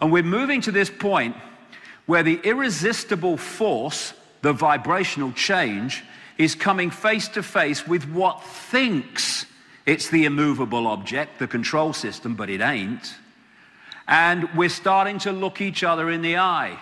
And we're moving to this point where the irresistible force, the vibrational change, is coming face to face with what thinks it's the immovable object, the control system, but it ain't. And we're starting to look each other in the eye.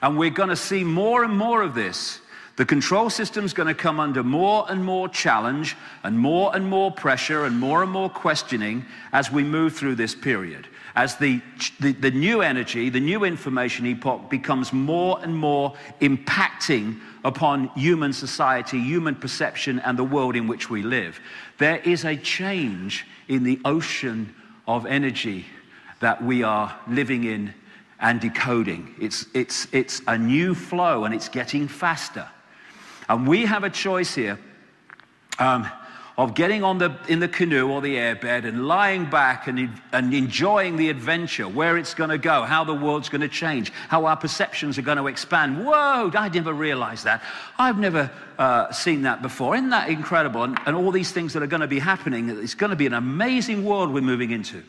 And we're going to see more and more of this. The control system's going to come under more and more challenge and more pressure and more questioning as we move through this period. As the new energy, the new information epoch becomes more and more impacting upon human society, human perception, and the world in which we live. There is a change in the ocean of energy that we are living in and decoding. It's a new flow, and it's getting faster. And we have a choice here of getting in the canoe or the airbed and lying back and enjoying the adventure, where it's going to go, how the world's going to change, how our perceptions are going to expand. Whoa, I never realized that. I've never seen that before. Isn't that incredible? And all these things that are going to be happening, it's going to be an amazing world we're moving into.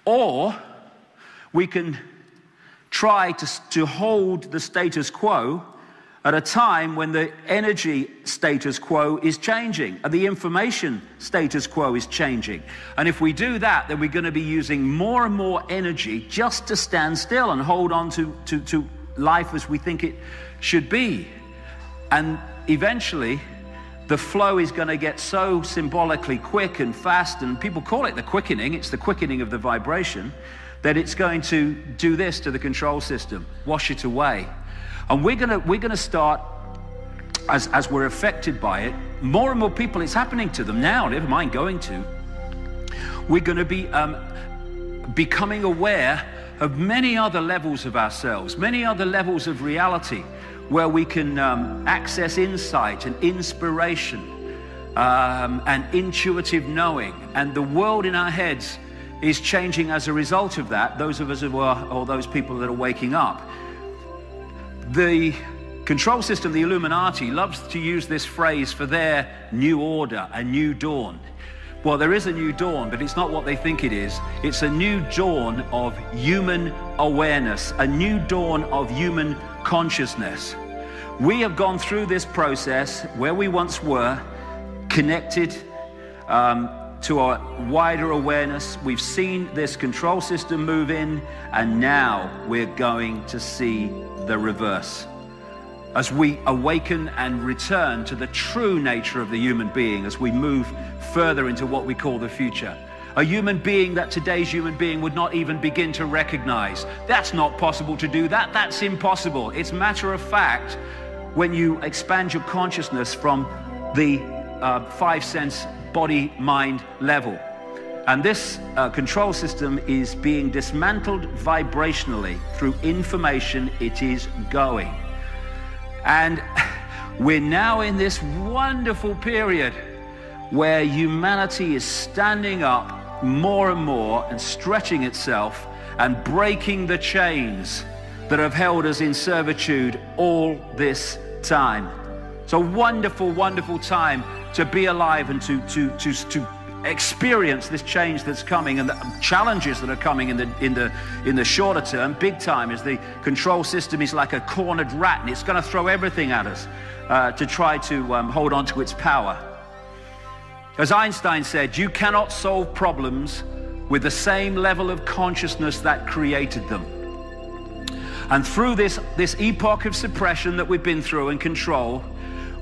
Or we can try to hold the status quo at a time when the energy status quo is changing and the information status quo is changing. And if we do that, then we're going to be using more and more energy just to stand still and hold on to life as we think it should be. And eventually, the flow is going to get so symbolically quick and fast, and people call it the quickening. It's the quickening of the vibration, that it's going to do this to the control system, wash it away. And we're gonna start, as we're affected by it, more and more people, it's happening to them now, never mind going to. We're gonna be becoming aware of many other levels of ourselves, many other levels of reality, where we can access insight and inspiration and intuitive knowing. And the world in our heads is changing as a result of that, those of us who are, or those people that are waking up. The control system, the Illuminati, loves to use this phrase for their new order, a new dawn. Well, there is a new dawn, but it's not what they think it is. It's a new dawn of human awareness, a new dawn of human consciousness. We have gone through this process where we once were, connected to a wider awareness. We've seen this control system move in, and now we're going to see the reverse. As we awaken and return to the true nature of the human being, as we move further into what we call the future. A human being that today's human being would not even begin to recognize. That's not possible to do that. That's impossible. It's matter of fact when you expand your consciousness from the five sense body mind level. And this control system is being dismantled vibrationally through information. It is going. And we're now in this wonderful period where humanity is standing up more and more and stretching itself and breaking the chains that have held us in servitude all this time. It's a wonderful, wonderful time to be alive and to experience this change that's coming, and the challenges that are coming in the shorter term, big time, is the control system is like a cornered rat, and it's going to throw everything at us to try to hold on to its power. As Einstein said, you cannot solve problems with the same level of consciousness that created them. And through this epoch of suppression that we've been through and control,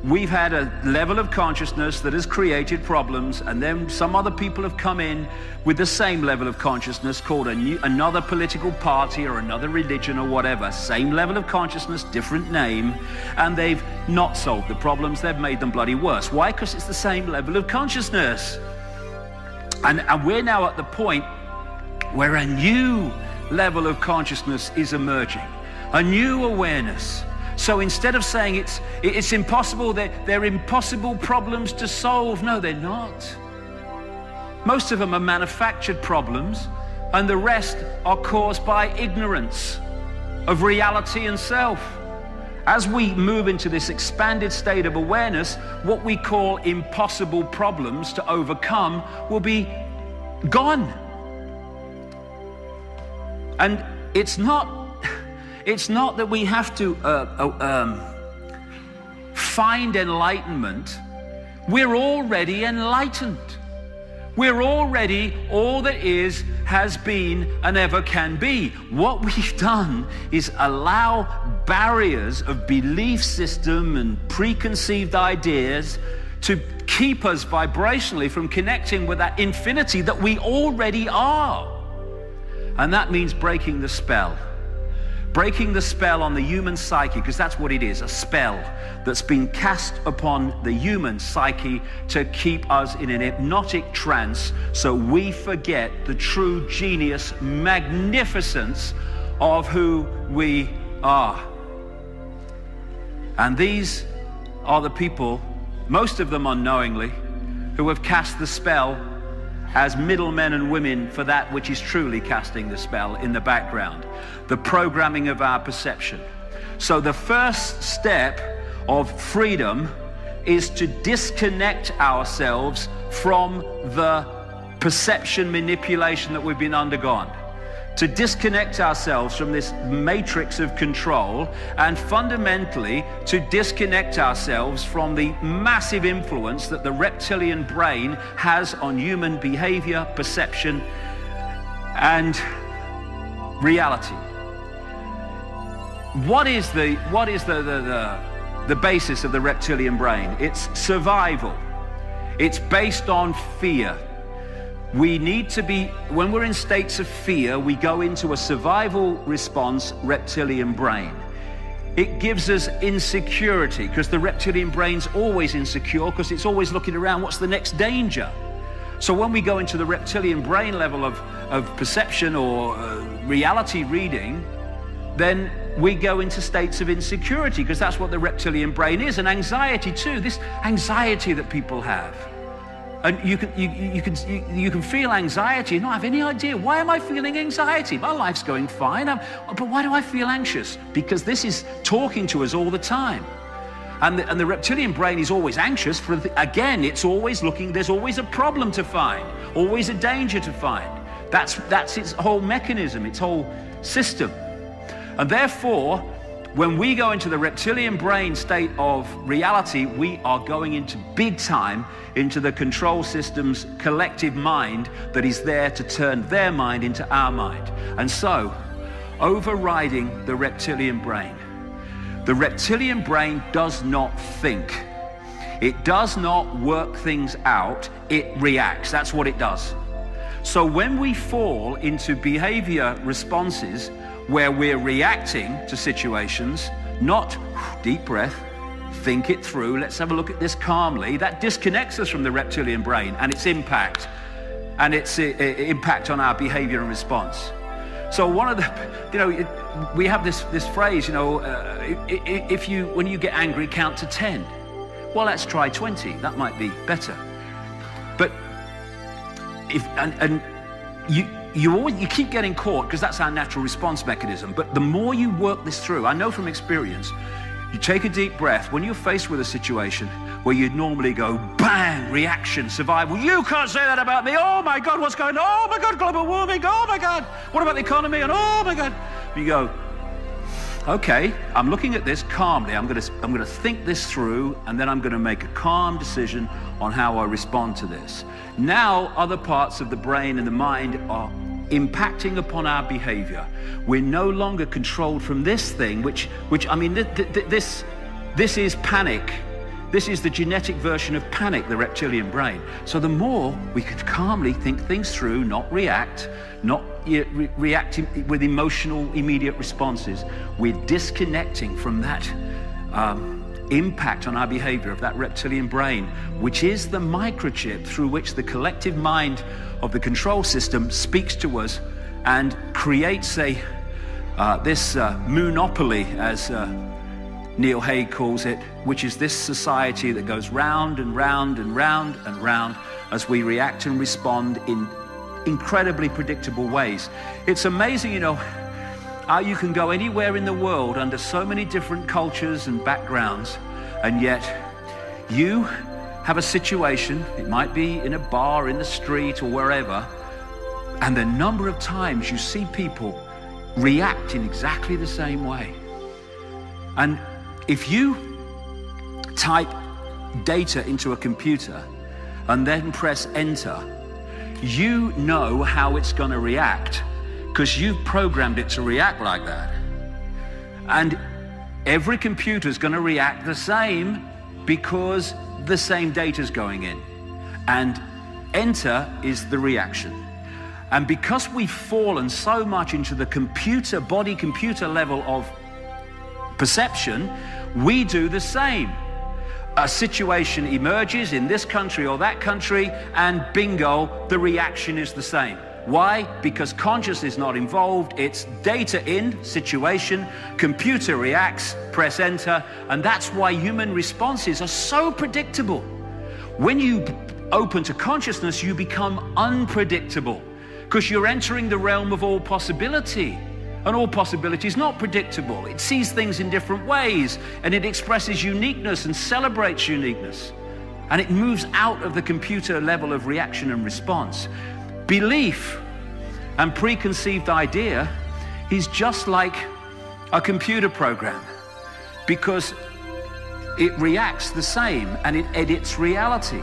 we've had a level of consciousness that has created problems, and then some other people have come in with the same level of consciousness, called another political party or another religion or whatever. Same level of consciousness, different name, and they've not solved the problems. They've made them bloody worse. Why? Because it's the same level of consciousness. And we're now at the point where a new level of consciousness is emerging, a new awareness. So instead of saying it's impossible, they're impossible problems to solve. No, they're not. Most of them are manufactured problems, and the rest are caused by ignorance of reality and self. As we move into this expanded state of awareness, what we call impossible problems to overcome will be gone. And it's not that we have to find enlightenment. We're already enlightened. We're already all that is, has been, and ever can be. What we've done is allow barriers of belief system and preconceived ideas to keep us vibrationally from connecting with that infinity that we already are. And that means breaking the spell. Breaking the spell on the human psyche, because that's what it is, a spell that's been cast upon the human psyche to keep us in an hypnotic trance so we forget the true genius, magnificence of who we are. And these are the people, most of them unknowingly, who have cast the spell as middlemen and women for that which is truly casting the spell in the background, the programming of our perception. So the first step of freedom is to disconnect ourselves from the perception manipulation that we've been undergone, to disconnect ourselves from this matrix of control, and fundamentally to disconnect ourselves from the massive influence that the reptilian brain has on human behavior, perception, and reality. What is the basis of the reptilian brain? It's survival. It's based on fear. We need to be, when we're in states of fear, we go into a survival response reptilian brain. It gives us insecurity, because the reptilian brain's always insecure, because it's always looking around, what's the next danger? So when we go into the reptilian brain level of perception or reality reading, then we go into states of insecurity, because that's what the reptilian brain is, and anxiety too, this anxiety that people have. And you can feel anxiety and not have any idea, why am I feeling anxiety? My life's going fine, but why do I feel anxious? Because this is talking to us all the time. And the reptilian brain is always anxious again, it's always looking, there's always a problem to find, always a danger to find. That's its whole mechanism, its whole system. And therefore, when we go into the reptilian brain state of reality, we are going into big time into the control system's collective mind that is there to turn their mind into our mind. And so, overriding the reptilian brain. The reptilian brain does not think. It does not work things out, it reacts. That's what it does. So when we fall into behavior responses where we're reacting to situations, not deep breath, think it through, let's have a look at this calmly, that disconnects us from the reptilian brain and its impact, and its impact on our behavior and response. So one of the, we have this phrase, when you get angry, count to 10. Well, let's try 20. That might be better. But you keep getting caught, because that's our natural response mechanism. But the more you work this through, I know from experience, you take a deep breath. When you're faced with a situation where you'd normally go, bang, reaction, survival, you can't say that about me, oh my God, what's going on, oh my God, global warming, oh my God, what about the economy, and oh my God. You go, okay, I'm looking at this calmly, I'm going to think this through, and then I'm going to make a calm decision on how I respond to this. Now other parts of the brain and the mind are impacting upon our behavior. We're no longer controlled from this thing, which I mean, this is panic. This is the genetic version of panic, the reptilian brain. So the more we can calmly think things through, not react, not reacting with emotional immediate responses, we're disconnecting from that impact on our behavior of that reptilian brain, which is the microchip through which the collective mind of the control system speaks to us and creates this monopoly, as Neil Haig calls it, which is this society that goes round and round and round and round as we react and respond in incredibly predictable ways. It's amazing, how you can go anywhere in the world under so many different cultures and backgrounds, and yet you have a situation, it might be in a bar, in the street, or wherever, and the number of times you see people react in exactly the same way. And if you type data into a computer and then press enter, you know how it's going to react because you've programmed it to react like that. And every computer is going to react the same because the same data is going in. And enter is the reaction. And because we've fallen so much into the body-computer level of perception, we do the same. A situation emerges in this country or that country, and bingo, the reaction is the same. Why? Because consciousness is not involved. It's data in, situation, computer reacts, press enter, and that's why human responses are so predictable. When you open to consciousness, you become unpredictable because you're entering the realm of all possibility. And all possibility is not predictable. It sees things in different ways, and it expresses uniqueness and celebrates uniqueness. And it moves out of the computer level of reaction and response. Belief and preconceived idea is just like a computer program because it reacts the same and it edits reality.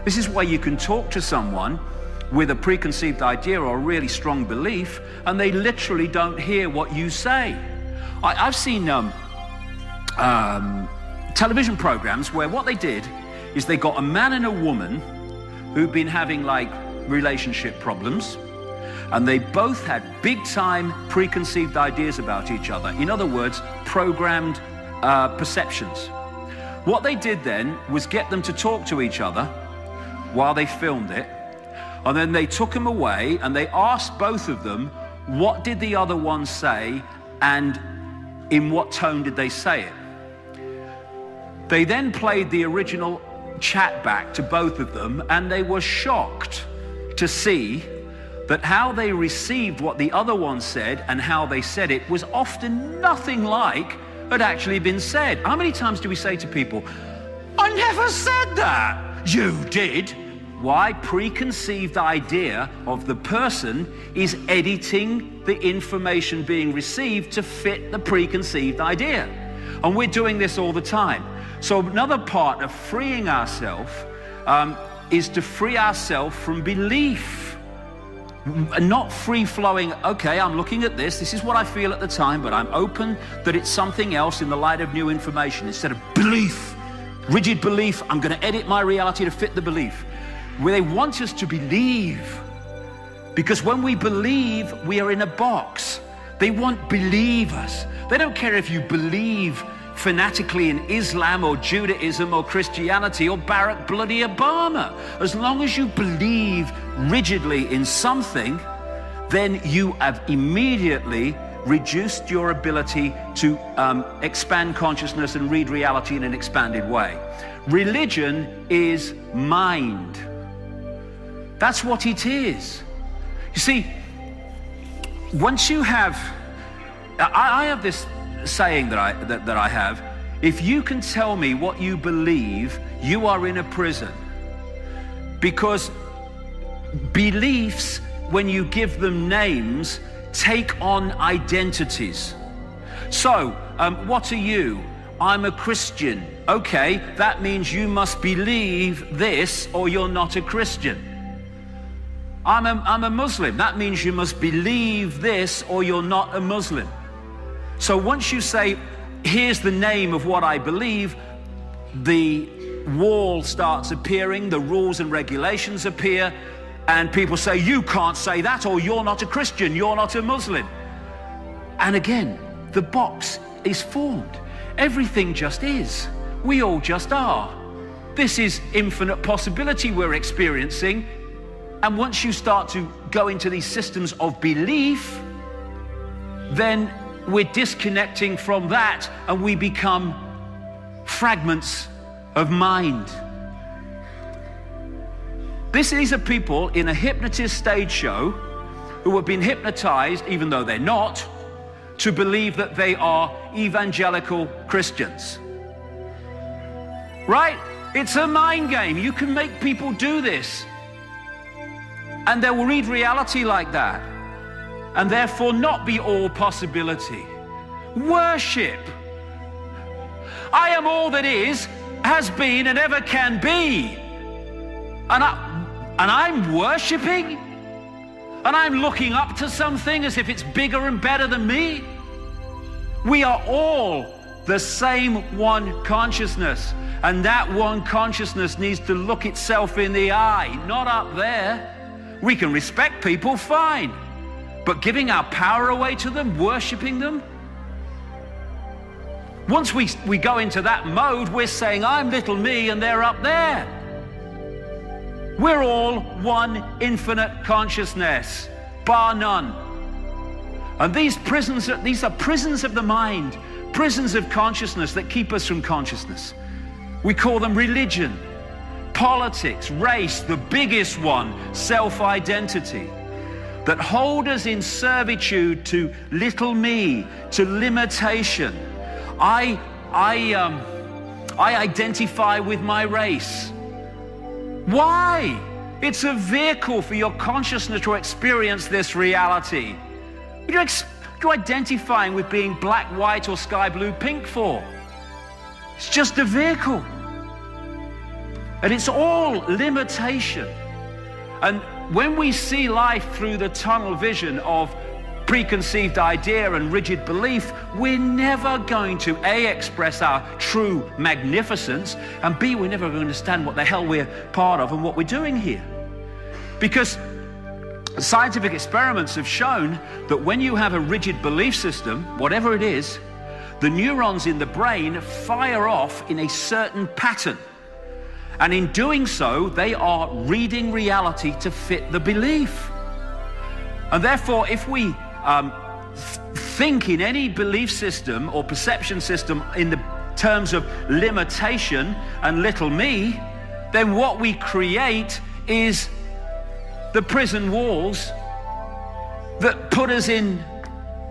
This is why you can talk to someone with a preconceived idea or a really strong belief, and they literally don't hear what you say. I've seen television programs where what they did is they got a man and a woman who've been having like relationship problems, and they both had big-time preconceived ideas about each other. In other words, programmed perceptions. What they did then was get them to talk to each other while they filmed it, and then they took them away and they asked both of them, what did the other one say and in what tone did they say it? They then played the original chat back to both of them, and they were shocked to see that how they received what the other one said and how they said it was often nothing like had actually been said. How many times do we say to people, I never said that? You did. Why? Preconceived idea of the person is editing the information being received to fit the preconceived idea. And we're doing this all the time. So another part of freeing ourselves is to free ourselves from belief. Not free-flowing, okay, I'm looking at this is what I feel at the time, but I'm open that it's something else in the light of new information. Instead of belief, rigid belief, I'm going to edit my reality to fit the belief. Where they want us to believe, because when we believe, we are in a box. They want believers. They don't care if you believe fanatically in Islam or Judaism or Christianity or Barack bloody Obama. As long as you believe rigidly in something, then you have immediately reduced your ability to expand consciousness and read reality in an expanded way. Religion is mind. That's what it is. You see, once you have, I have this saying that I have, if you can tell me what you believe, you are in a prison. Because beliefs, when you give them names, take on identities. So, what are you? I'm a Christian. Okay, that means you must believe this or you're not a Christian. I'm a Muslim. That means you must believe this or you're not a Muslim. So once you say, here's the name of what I believe, the wall starts appearing, the rules and regulations appear, and people say, you can't say that, or you're not a Christian, you're not a Muslim. And again, the box is formed. Everything just is. We all just are. This is infinite possibility we're experiencing. And once you start to go into these systems of belief, then we're disconnecting from that and we become fragments of mind. These are people in a hypnotist stage show who have been hypnotized, even though they're not, to believe that they are evangelical Christians. Right? It's a mind game. You can make people do this. And they will read reality like that. and therefore not be all possibility. Worship. I am all that is, has been, and ever can be. And I'm worshiping? And I'm looking up to something as if it's bigger and better than me? We are all the same one consciousness. And that one consciousness needs to look itself in the eye, not up there. We can respect people, fine. But giving our power away to them, worshiping them? Once we go into that mode, we're saying, I'm little me and they're up there. We're all one infinite consciousness, bar none. And these are prisons of the mind, prisons of consciousness that keep us from consciousness. We call them religion, politics, race, the biggest one, self-identity, that hold us in servitude to little me, to limitation. I identify with my race. Why? It's a vehicle for your consciousness to experience this reality. What are you identifying with being black, white, or sky blue, pink for? It's just a vehicle. And it's all limitation. And when we see life through the tunnel vision of preconceived idea and rigid belief, we're never going to A, express our true magnificence, and B, we're never going to understand what the hell we're part of and what we're doing here. Because scientific experiments have shown that when you have a rigid belief system, whatever it is, the neurons in the brain fire off in a certain pattern. And in doing so, they are reading reality to fit the belief. And therefore, if we think in any belief system or perception system in the terms of limitation and little me, then what we create is the prison walls that put us in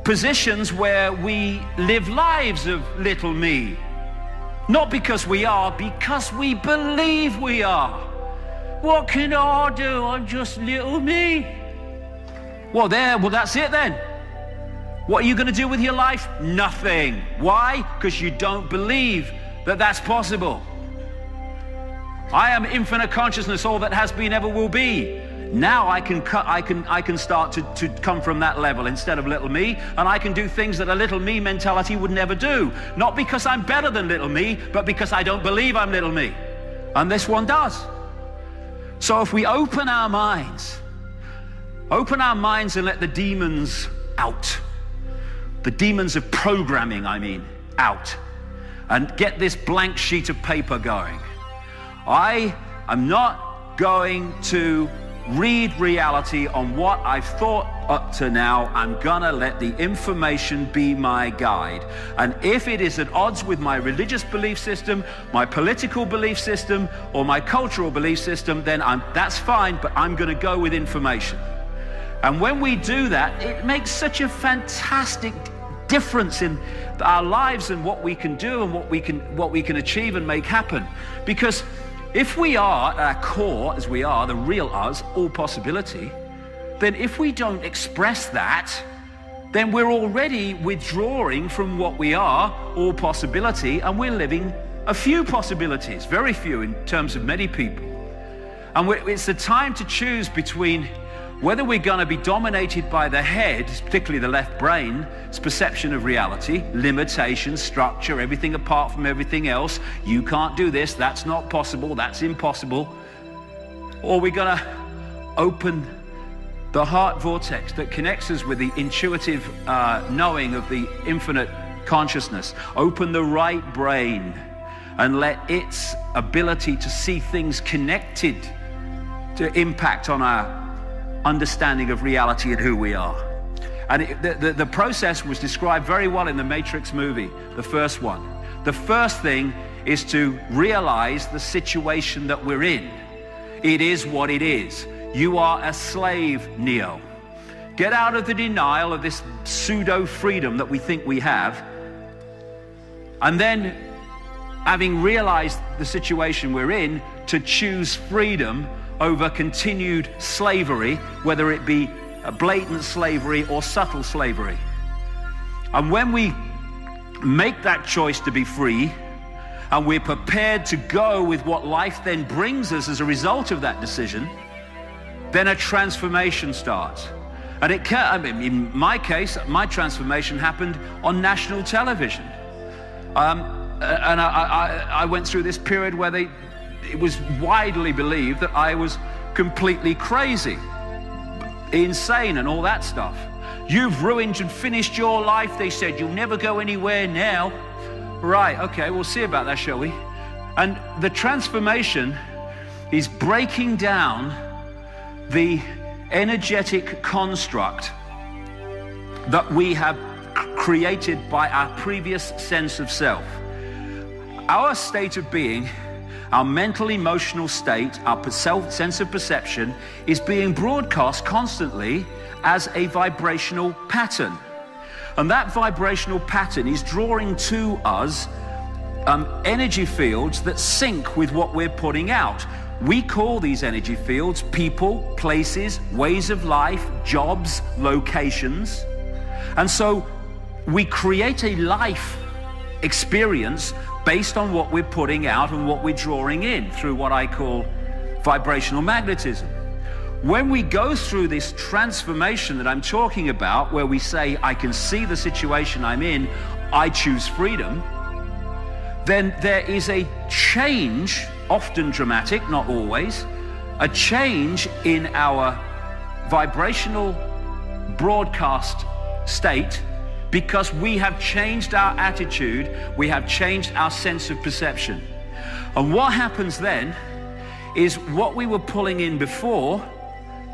positions where we live lives of little me. Not because we are, because we believe we are. What can I do? I'm just little me. Well, that's it then. What are you going to do with your life? Nothing. Why? Because you don't believe that that's possible. I am infinite consciousness, all that has been, ever will be. Now I can start to come from that level instead of little me, and I can do things that a little me mentality would never do. Not because I'm better than little me, but because I don't believe I'm little me. And this one does. So if we open our minds and let the demons out, the demons of programming, out, and get this blank sheet of paper going. I am not going to read reality on what I've thought up to now. I'm gonna let the information be my guide. And if it is at odds with my religious belief system, my political belief system, or my cultural belief system, then that's fine, but I'm gonna go with information. And when we do that, it makes such a fantastic difference in our lives and what we can do and what we can achieve and make happen. Because if we are, at our core, as we are, the real us, all possibility, then if we don't express that, then we're already withdrawing from what we are, all possibility, and we're living a few possibilities, very few in terms of many people. And it's the time to choose between whether we're going to be dominated by the head, particularly the left brain, its perception of reality, limitation, structure, everything apart from everything else. You can't do this, that's not possible, that's impossible. Or we're going to open the heart vortex that connects us with the intuitive knowing of the infinite consciousness. Open the right brain and let its ability to see things connected to impact on our understanding of reality and who we are. And the process was described very well in the Matrix movie, the first one. The first thing is to realize the situation that we're in. It is what it is. You are a slave, Neo. Get out of the denial of this pseudo-freedom that we think we have. And then, having realized the situation we're in, to choose freedom over continued slavery, whether it be blatant slavery or subtle slavery. And when we make that choice to be free, and we're prepared to go with what life then brings us as a result of that decision, then a transformation starts. And it can, I mean, in my case, my transformation happened on national television. And I went through this period where it was widely believed that I was completely crazy, insane and all that stuff. You've ruined and finished your life, they said. You'll never go anywhere now. Right, okay, we'll see about that, shall we? And the transformation is breaking down the energetic construct that we have created by our previous sense of self. Our state of being, our mental, emotional state, our sense of perception is being broadcast constantly as a vibrational pattern. And that vibrational pattern is drawing to us energy fields that sync with what we're putting out. We call these energy fields people, places, ways of life, jobs, locations. And so we create a life experience based on what we're putting out and what we're drawing in through what I call vibrational magnetism. When we go through this transformation that I'm talking about, where we say, I can see the situation I'm in, I choose freedom, then there is a change, often dramatic, not always, a change in our vibrational broadcast state, because we have changed our attitude, we have changed our sense of perception. And what happens then is what we were pulling in before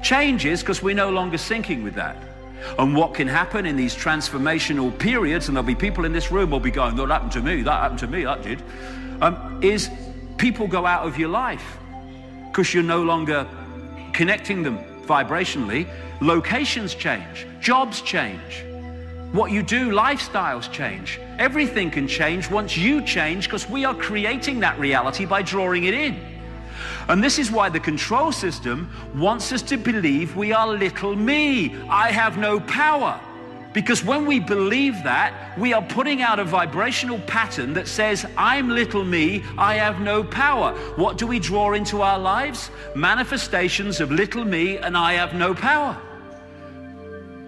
changes because we're no longer syncing with that. And what can happen in these transformational periods, and there'll be people in this room will be going, that happened to me, that happened to me, that did, is people go out of your life because you're no longer connecting them vibrationally. Locations change, jobs change, what you do, lifestyles change. Everything can change once you change, because we are creating that reality by drawing it in. And this is why the control system wants us to believe we are little me. I have no power. Because when we believe that, we are putting out a vibrational pattern that says, I'm little me, I have no power. What do we draw into our lives? Manifestations of little me and I have no power.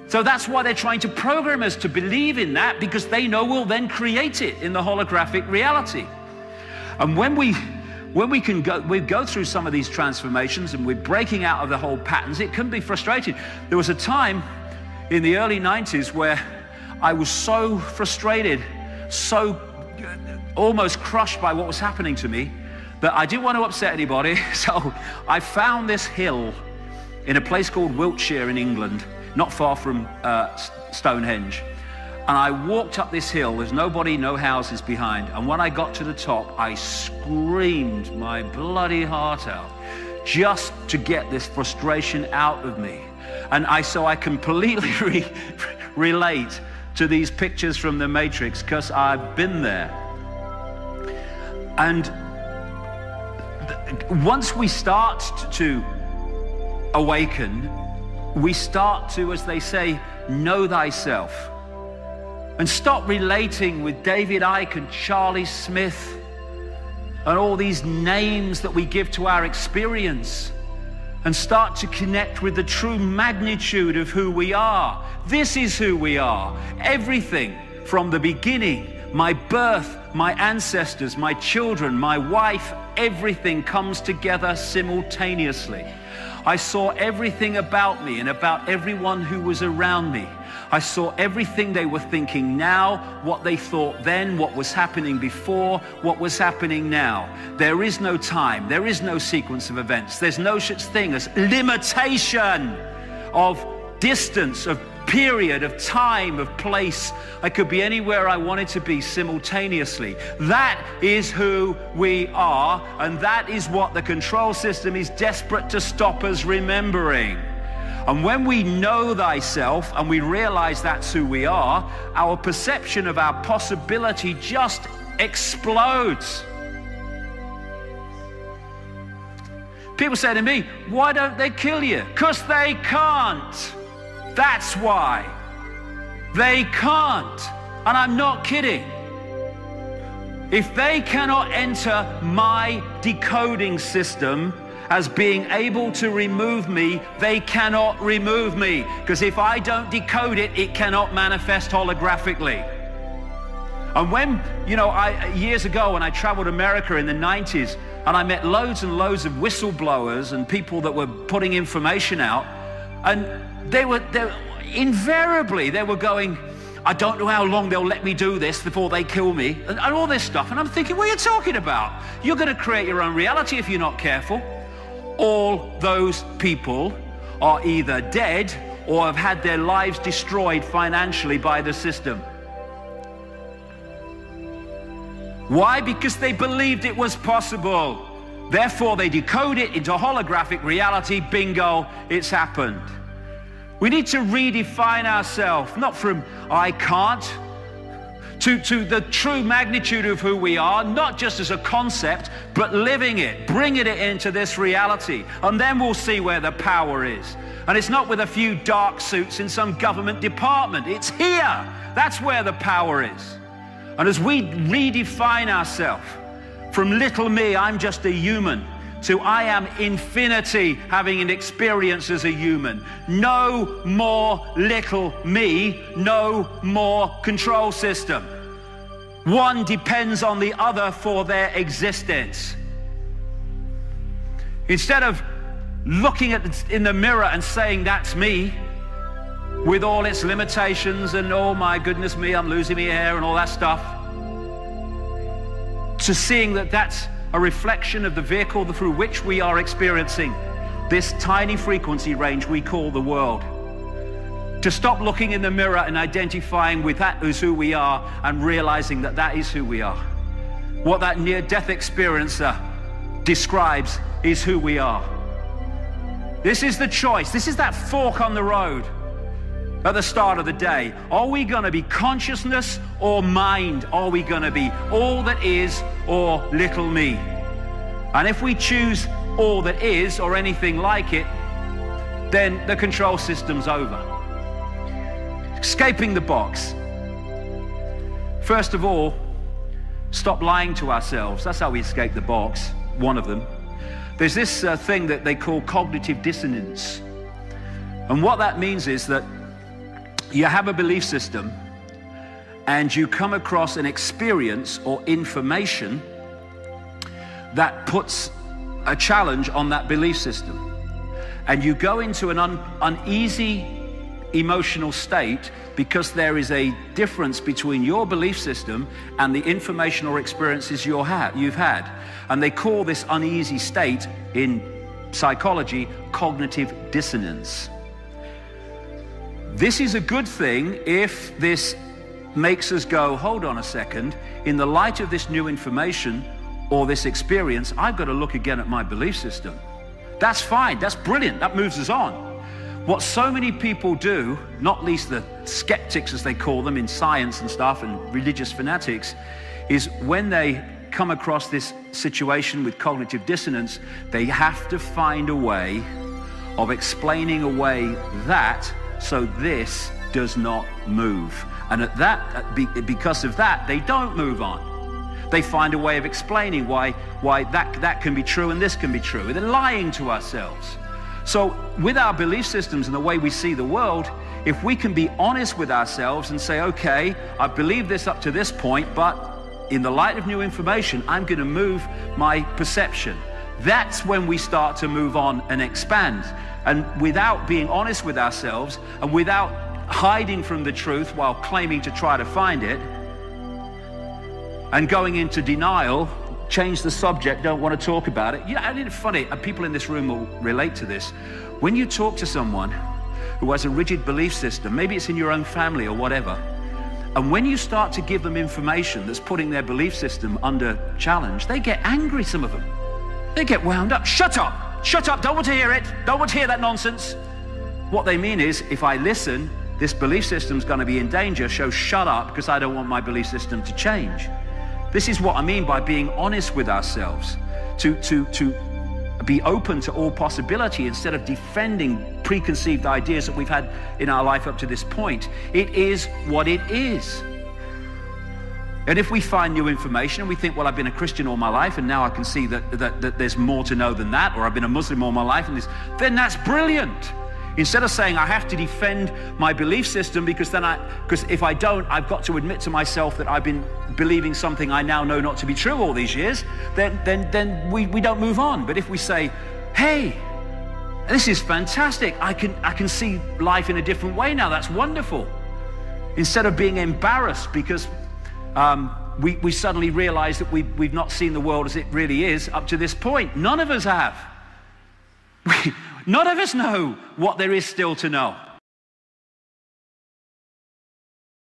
So that's why they're trying to program us to believe in that, because they know we'll then create it in the holographic reality. And when we go through some of these transformations and we're breaking out of the whole patterns, it can be frustrating. There was a time in the early 90s where I was so frustrated, so almost crushed by what was happening to me, that I didn't want to upset anybody. So I found this hill in a place called Wiltshire in England, not far from Stonehenge. And I walked up this hill. There's nobody, no houses behind. And when I got to the top, I screamed my bloody heart out just to get this frustration out of me. And so I completely relate to these pictures from the Matrix, because I've been there. And once we start to awaken, we start to, as they say, know thyself. And stop relating with David Icke and Charlie Smith and all these names that we give to our experience, and start to connect with the true magnitude of who we are. This is who we are. Everything from the beginning, my birth, my ancestors, my children, my wife, everything comes together simultaneously. I saw everything about me and about everyone who was around me. I saw everything they were thinking now, what they thought then, what was happening before, what was happening now. There is no time. There is no sequence of events. There's no such thing as limitation of distance, of period, of time, of place. I could be anywhere I wanted to be simultaneously. That is who we are, and that is what the control system is desperate to stop us remembering. And when we know thyself and we realize that's who we are, our perception of our possibility just explodes. People say to me, why don't they kill you? 'Cause they can't. That's why. They can't. And I'm not kidding. If they cannot enter my decoding system as being able to remove me, they cannot remove me. Because if I don't decode it, it cannot manifest holographically. And when, years ago when I traveled America in the 90s, and I met loads and loads of whistleblowers and people that were putting information out, and they were invariably going, I don't know how long they'll let me do this before they kill me, and all this stuff. And I'm thinking, what are you talking about? You're going to create your own reality if you're not careful. All those people are either dead or have had their lives destroyed financially by the system. Why? Because they believed it was possible. Therefore, they decode it into holographic reality. Bingo, it's happened. We need to redefine ourselves, not from I can't, to the true magnitude of who we are, not just as a concept, but living it, bringing it into this reality. And then we'll see where the power is. And it's not with a few dark suits in some government department. It's here. That's where the power is. And as we redefine ourselves from little me, I'm just a human, to I am infinity, having an experience as a human. No more little me, no more control system. One depends on the other for their existence. Instead of looking in the mirror and saying, that's me, with all its limitations and oh my goodness me, I'm losing my hair and all that stuff, to seeing that that's a reflection of the vehicle through which we are experiencing this tiny frequency range we call the world. To stop looking in the mirror and identifying with that as who we are and realizing that that is who we are. What that near-death experiencer describes is who we are. This is the choice. This is that fork on the road at the start of the day. Are we going to be consciousness or mind? Are we going to be all that is or little me? And if we choose all that is or anything like it, then the control system's over. Escaping the box. First of all, stop lying to ourselves. That's how we escape the box, one of them. There's this thing that they call cognitive dissonance. And what that means is that you have a belief system and you come across an experience or information that puts a challenge on that belief system. And you go into an uneasy emotional state because there is a difference between your belief system and the information or experiences you've had. And they call this uneasy state in psychology cognitive dissonance. This is a good thing if this makes us go, hold on a second, in the light of this new information or this experience, I've got to look again at my belief system. That's fine, that's brilliant, that moves us on. What so many people do, not least the skeptics as they call them in science and stuff and religious fanatics, is when they come across this situation with cognitive dissonance, they have to find a way of explaining away that so this does not move. And because of that, they don't move on. They find a way of explaining why that can be true and this can be true. They're lying to ourselves. So with our belief systems and the way we see the world, if we can be honest with ourselves and say, okay, I believe this up to this point, but in the light of new information, I'm going to move my perception. That's when we start to move on and expand. And without being honest with ourselves and without hiding from the truth while claiming to try to find it and going into denial, change the subject, don't want to talk about it. I think it's funny, and people in this room will relate to this. When you talk to someone who has a rigid belief system, maybe it's in your own family or whatever, and when you start to give them information that's putting their belief system under challenge, they get angry, some of them. They get wound up. Shut up! Shut up! Don't want to hear it! Don't want to hear that nonsense! What they mean is, if I listen, this belief system's going to be in danger, so shut up because I don't want my belief system to change. This is what I mean by being honest with ourselves, to be open to all possibility instead of defending preconceived ideas that we've had in our life up to this point. It is what it is. And if we find new information and we think, well, I've been a Christian all my life and now I can see that there's more to know than that, or I've been a Muslim all my life, and then that's brilliant. Instead of saying I have to defend my belief system because if I don't, I've got to admit to myself that I've been believing something I now know not to be true all these years, then we don't move on. But if we say, hey, this is fantastic, I can see life in a different way now, that's wonderful. Instead of being embarrassed because we suddenly realize that we've not seen the world as it really is up to this point. None of us have. None of us know what there is still to know.